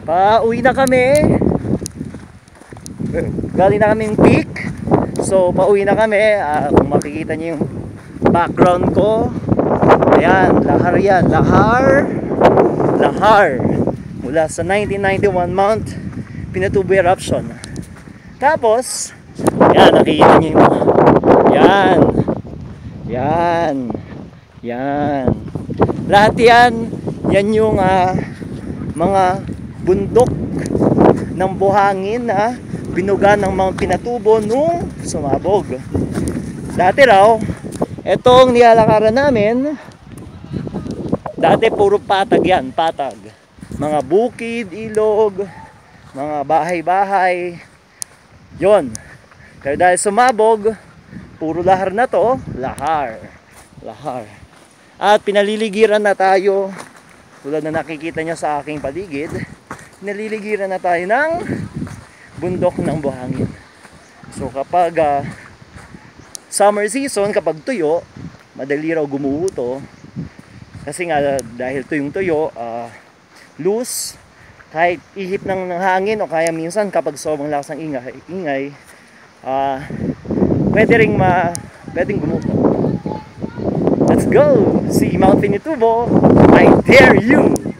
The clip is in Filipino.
Pauwi na kami. Galing na kaming peak. So pauwi na kami. Kung makikita niyo yung background ko, ayan, lahar yan. Lahar. Mula sa 1991 Mount Pinatubo eruption. Tapos, ayan, nakikita niyo yung yan. Lahat yan yung mga bundok ng buhangin na binuga ng Mount Pinatubo nung sumabog. Dati raw, etong nilalakaran namin, dati puro patag yan, patag. Mga bukid, ilog, mga bahay-bahay, yon. Pero dahil sumabog, puro lahar na to, lahar. At pinaliligiran na tayo, tulad na nakikita nyo sa aking paligid, pinaliligiran na tayo ng bundok ng buhangin. So kapag summer season, kapag tuyo, madali raw gumuho to. Kasi nga dahil tuyong-tuyo, loose, kahit ihip ng hangin o kaya minsan kapag sobrang lakas ng ingay, pwedeng gumuho. Let's go! See Mount Pinatubo, I dare you!